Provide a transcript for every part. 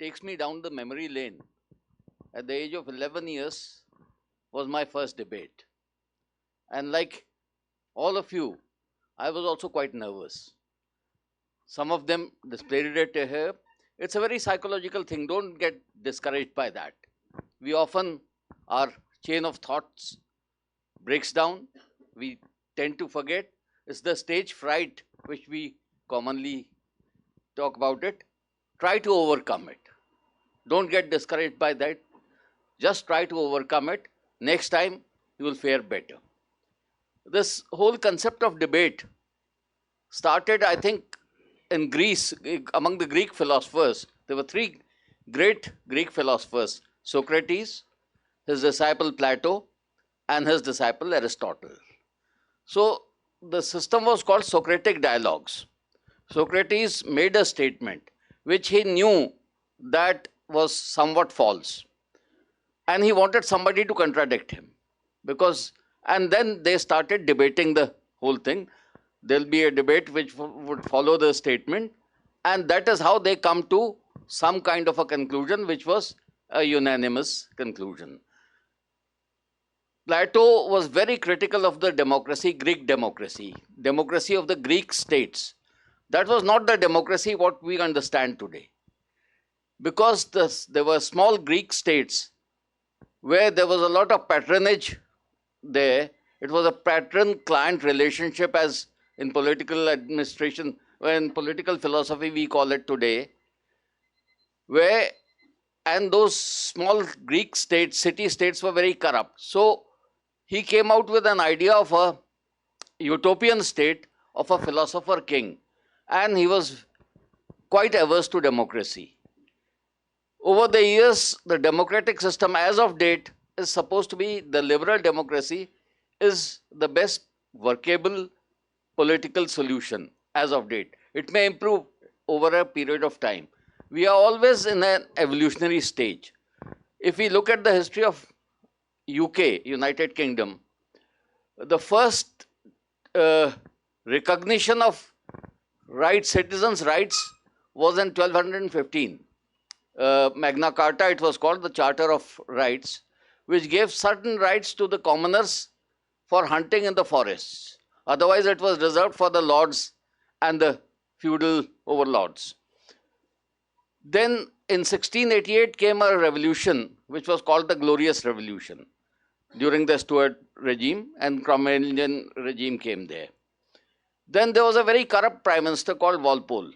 takes me down the memory lane. At the age of 11 years was my first debate. And like all of you, I was also quite nervous. Some of them displayed it here. It's a very psychological thing. Don't get discouraged by that. We often, our chain of thoughts breaks down. We tend to forget. It's the stage fright which we commonly talk about it. Try to overcome it. Don't get discouraged by that. Just try to overcome it. Next time, you will fare better. This whole concept of debate started, I think, in Greece, among the Greek philosophers. There were three great Greek philosophers: Socrates, his disciple Plato, and his disciple Aristotle. So the system was called Socratic dialogues. Socrates made a statement which he knew that was somewhat false, and he wanted somebody to contradict him, and then they started debating the whole thing. There'll be a debate which would follow the statement, and that is how they come to some kind of a conclusion which was a unanimous conclusion. Plato was very critical of the democracy, Greek democracy of the Greek states. That was not the democracy what we understand today. Because there were small Greek states where there was a lot of patronage there. It was a patron-client relationship, as in political administration, or in political philosophy we call it today, and those small Greek states, city-states, were very corrupt. So he came out with an idea of a utopian state of a philosopher king, and he was quite averse to democracy. Over the years, the democratic system as of date is supposed to be, the liberal democracy is the best workable political solution as of date. It may improve over a period of time. We are always in an evolutionary stage. If we look at the history of UK, United Kingdom, the first recognition of rights, citizens' rights, was in 1215. Magna Carta, it was called, the Charter of Rights, which gave certain rights to the commoners for hunting in the forests. Otherwise, it was reserved for the lords and the feudal overlords. Then in 1688 came a revolution which was called the Glorious Revolution during the Stuart regime, and Cromwellian regime came there. Then there was a very corrupt prime minister called Walpole,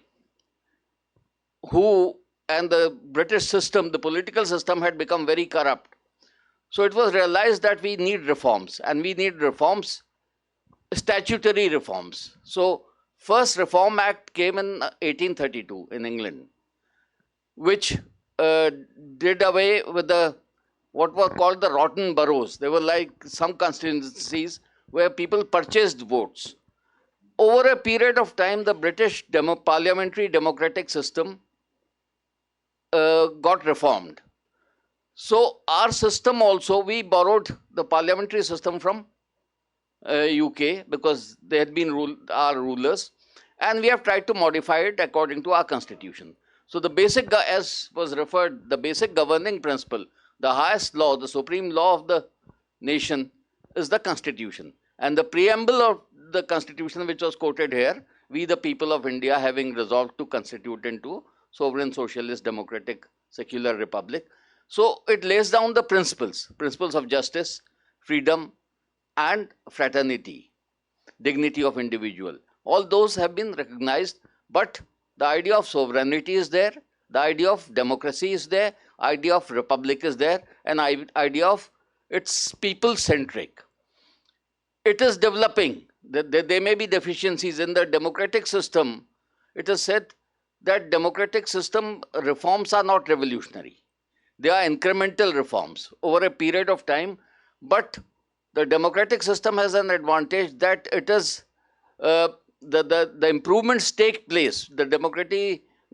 and the British system, the political system, had become very corrupt. So it was realized that we need reforms, and we need reforms, statutory reforms. So first Reform Act came in 1832 in England, which did away with what were called the rotten boroughs. They were like some constituencies where people purchased votes. Over a period of time, the British parliamentary democratic system got reformed. So our system also, we borrowed the parliamentary system from UK because they had been our rulers, and we have tried to modify it according to our constitution. So the basic, as was referred, the basic governing principle, the highest law, the supreme law of the nation is the constitution. And the preamble of the constitution which was quoted here, we the people of India having resolved to constitute into sovereign, socialist, democratic, secular republic. So it lays down the principles of justice, freedom, and fraternity, dignity of individual. All those have been recognized, but the idea of sovereignty is there, the idea of democracy is there, idea of republic is there, and idea of it's people-centric. It is developing. There may be deficiencies in the democratic system. It is said that democratic system reforms are not revolutionary. They are incremental reforms over a period of time, but the democratic system has an advantage that it is the improvements take place. The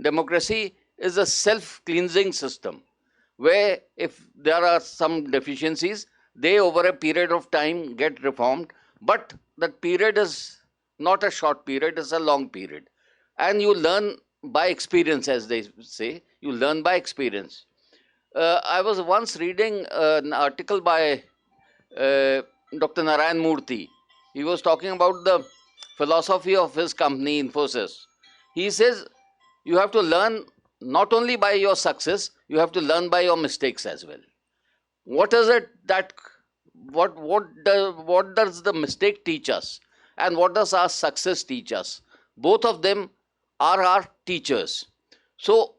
democracy is a self-cleansing system where if there are some deficiencies, they over a period of time get reformed, but that period is not a short period, it's a long period. And you learn by experience, as they say. You learn by experience. I was once reading an article by Dr. Narayan Murthy. He was talking about the philosophy of his company, Infosys. He says you have to learn not only by your success, you have to learn by your mistakes as well. What is it that what does the mistake teach us, and what does our success teach us? Both of them are our teachers. So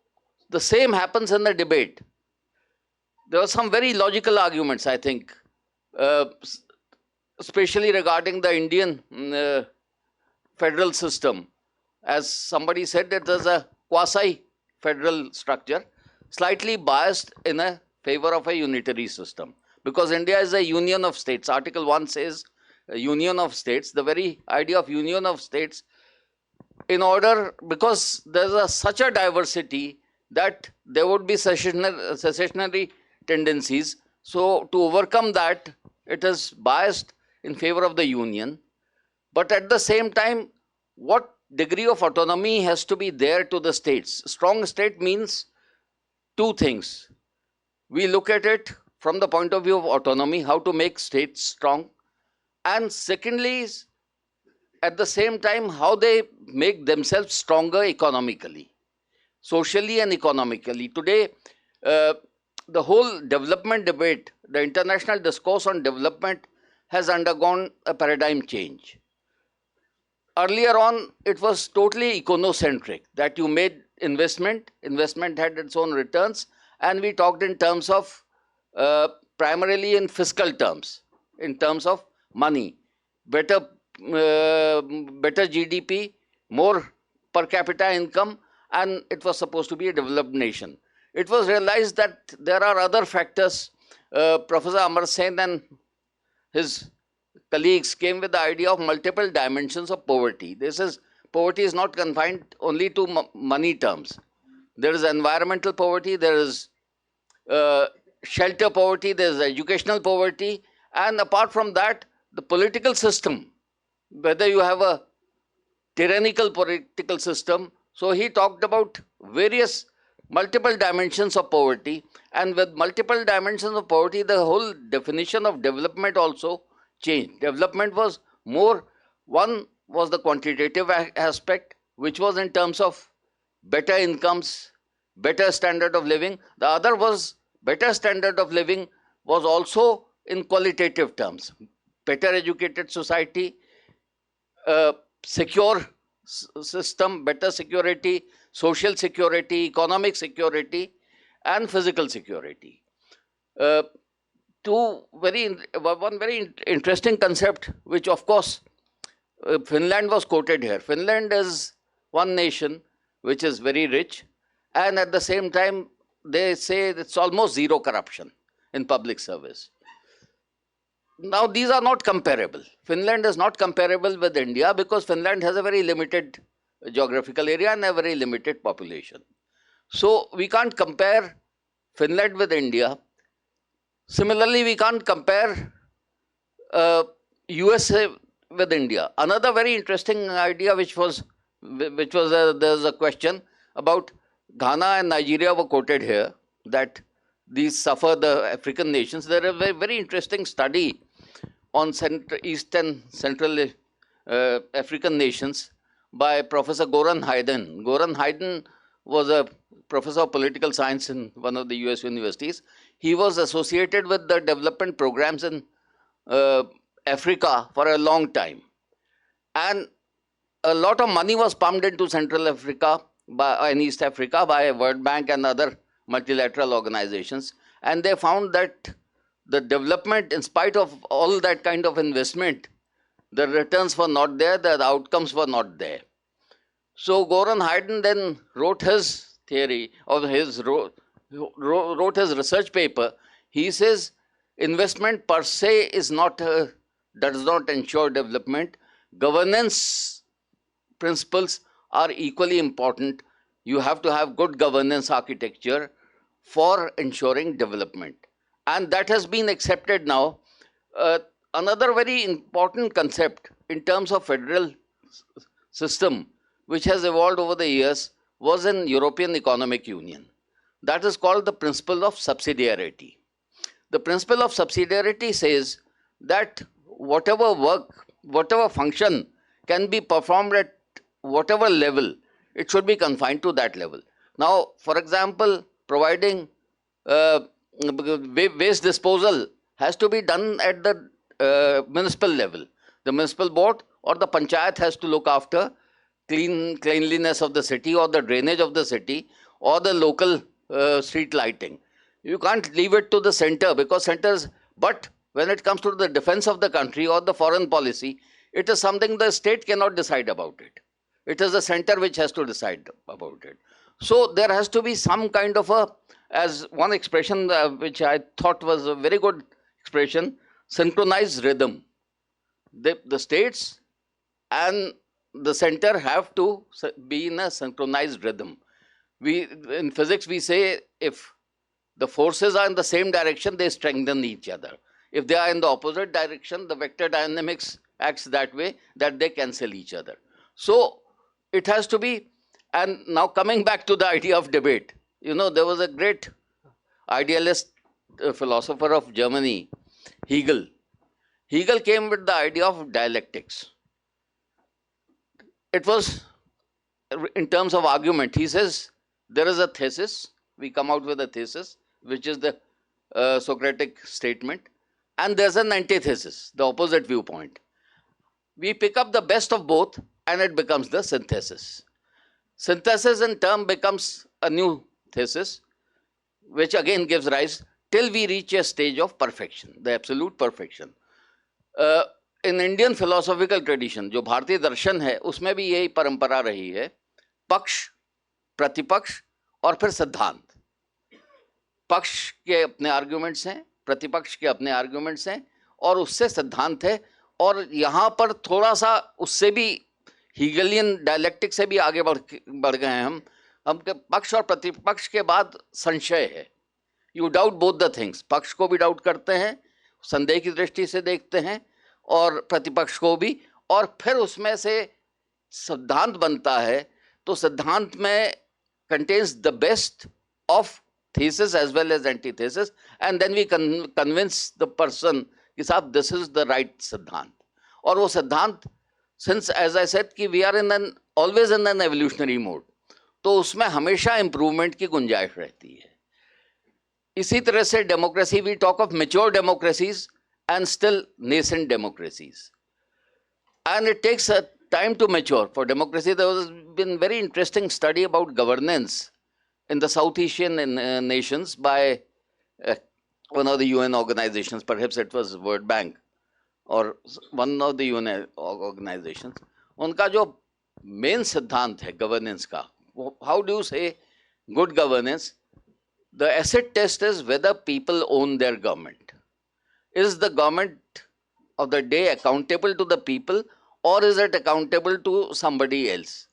the same happens in the debate. There were some very logical arguments, I think, uh, especially regarding the Indian federal system. As somebody said, it is a quasi federal structure, slightly biased in a favor of a unitary system, because India is a union of states. Article 1 says union of states. The very idea of union of states, in order, because there's such a diversity that there would be secessionary tendencies. So to overcome that, it is biased in favor of the union. But at the same time, what degree of autonomy has to be there to the states? Strong state means two things. We look at it from the point of view of autonomy, how to make states strong. And secondly, at the same time, how they make themselves stronger economically, socially and economically. Today, the whole development debate, the international discourse on development has undergone a paradigm change. Earlier on, it was totally econocentric, that you made investment had its own returns, and we talked in terms of primarily in fiscal terms, in terms of money, better GDP, more per capita income, and it was supposed to be a developed nation. It was realized that there are other factors. Professor Amar Sen and his colleagues came with the idea of multiple dimensions of poverty. Poverty is not confined only to money terms. There is environmental poverty, there is shelter poverty, there is educational poverty, and apart from that, the political system, whether you have a tyrannical political system. So he talked about various multiple dimensions of poverty, and with multiple dimensions of poverty, the whole definition of development also changed. Development was more, one was the quantitative aspect, which was in terms of better incomes, better standard of living. The other was better standard of living was also in qualitative terms, better educated society, secure system, better security, social security, economic security, and physical security. One very interesting concept, which of course Finland was quoted here. Finland is one nation which is very rich, and at the same time they say it's almost zero corruption in public service. Now these are not comparable. Finland is not comparable with India because Finland has a very limited geographical area and a very limited population. So we can't compare Finland with India. Similarly, we can't compare USA with India. Another very interesting idea, there's a question about Ghana and Nigeria were quoted here, that these suffer, the African nations. There is a very interesting study on East and Central African nations by Professor Goran Hayden. Goran Hayden was a professor of political science in one of the US universities. He was associated with the development programs in Africa for a long time. And a lot of money was pumped into Central Africa and East Africa by World Bank and other multilateral organizations. And they found that the development, in spite of all that kind of investment, the returns were not there, the outcomes were not there. So Goran Hayden then wrote his theory, or wrote his research paper. He says investment per se does not ensure development. Governance principles are equally important. You have to have good governance architecture for ensuring development. And that has been accepted now. Another very important concept in terms of federal system, which has evolved over the years, was in European Economic Union. That is called the principle of subsidiarity. The principle of subsidiarity says that whatever work, whatever function can be performed at whatever level, it should be confined to that level. Now, for example, providing waste disposal has to be done at the municipal level. The municipal board or the panchayat has to look after cleanliness of the city or the drainage of the city or the local street lighting. You can't leave it to the center, because centers, but when it comes to the defense of the country or the foreign policy, it is something the state cannot decide about it. It is the center which has to decide about it. So there has to be some kind of a, as one expression which I thought was a very good expression, synchronized rhythm. The states and the center have to be in a synchronized rhythm. In physics we say, if the forces are in the same direction, they strengthen each other. If they are in the opposite direction, the vector dynamics acts that way that they cancel each other. So it has to be. And now coming back to the idea of debate, there was a great idealist philosopher of Germany, Hegel. Hegel came with the idea of dialectics. It was in terms of argument. He says there is a thesis, we come out with a thesis, which is the Socratic statement, and there's an antithesis, the opposite viewpoint. We pick up the best of both and it becomes the synthesis. Synthesis in turn becomes a new thesis, which again gives rise till we reach a stage of perfection, the absolute perfection. In Indian philosophical tradition, जो भारतीय दर्शन है, उसमें भी यही परंपरा रही है, पक्ष, प्रतिपक्ष और फिर सिद्धांत. पक्ष के अपने आर्ग्यूमेंट्स हैं, प्रतिपक्ष के अपने आर्ग्यूमेंट्स हैं, और उससे सिद्धांत है. और यहाँ पर थोड़ा सा उससे भी हीगलियन डायलेक्टिक से भी आगे बढ़ गए हैं हम पक्ष और प्रतिपक्ष के बाद संशय है. You doubt both the things. पक्ष को भी डाउट करते हैं, संदेह की दृष्टि से देखते हैं, और प्रतिपक्ष को भी, और फिर उसमें से सिद्धांत बनता है. तो सिद्धांत में contains the best of thesis as well as antithesis, and then we convince the person कि साहब this is the right सिद्धांत. और वो सिद्धांत, since as I said कि we are always in an evolutionary mode, तो उसमें हमेशा improvement की गुंजाइश रहती है. इसी तरह से democracy, we talk of mature democracies and still nascent democracies, and it takes a time to mature. For democracy, there has been very interesting study about governance in the South Asian nations by one of the UN organizations, perhaps it was World Bank or one of the UN organizations. उनका जो main सिद्धांत है governance का, how do you say good governance? The acid test is whether people own their government. Is the government of the day accountable to the people, or is it accountable to somebody else?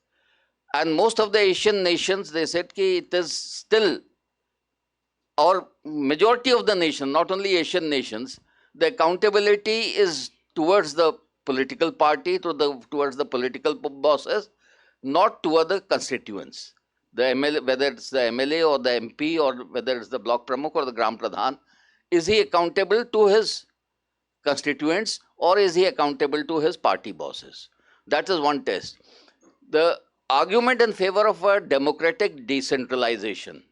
And most of the Asian nations, they said कि it is still, or majority of the nation, not only Asian nations, the accountability is towards the political party, towards the political bosses, not toward the constituents. The MLA, whether it's the MLA or the MP or whether it's the block pramukh or the gram pradhan, is he accountable to his constituents or is he accountable to his party bosses? That is one test. The argument in favor of a democratic decentralization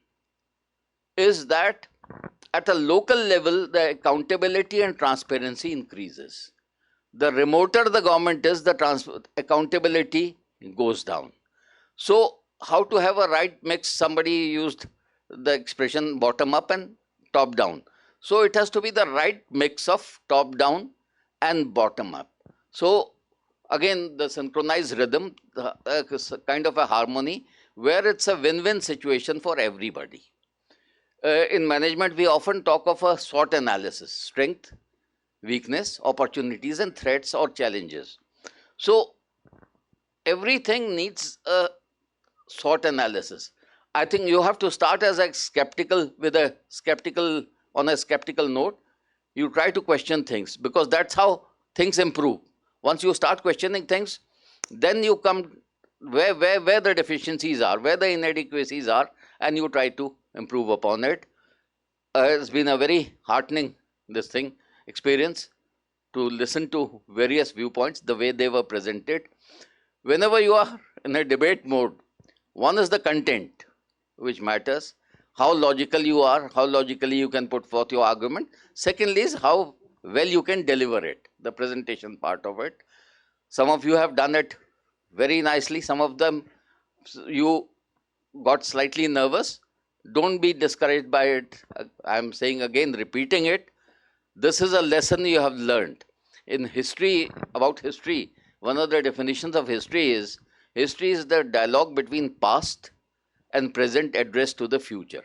is that at a local level, the accountability and transparency increases. The remoter the government is, the accountability goes down. So, how to have a right mix? Somebody used the expression bottom up and top down. So, it has to be the right mix of top down and bottom up. So, again, the synchronized rhythm, kind of a harmony where it's a win-win situation for everybody. In management, we often talk of a SWOT analysis: strength, weakness, opportunities, and threats or challenges. So, everything needs a SWOT analysis. I think you have to start as a skeptical, on a skeptical note. You try to question things, because that's how things improve. Once you start questioning things, then you come where the deficiencies are, where the inadequacies are, and you try to improve upon it. It's been a very heartening experience to listen to various viewpoints, the way they were presented. Whenever you are in a debate mode, one is the content which matters, how logical you are, how logically you can put forth your argument. Secondly is how well you can deliver it, the presentation part of it. Some of you have done it very nicely. Some of them you got slightly nervous. Don't be discouraged by it. I'm saying again, repeating it. This is a lesson you have learned. In history, about history, one of the definitions of history is the dialogue between past and present addressed to the future.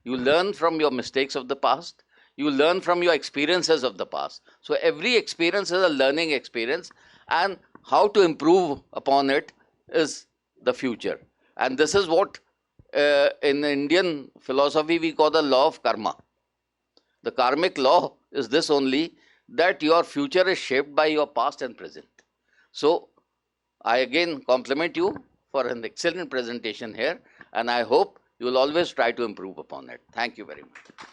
You learn from your mistakes of the past. You learn from your experiences of the past. So every experience is a learning experience, and how to improve upon it is the future. And this is what in Indian philosophy we call the law of karma. The karmic law is this only, that your future is shaped by your past and present. So I again compliment you for an excellent presentation here, and I hope you will always try to improve upon it. Thank you very much.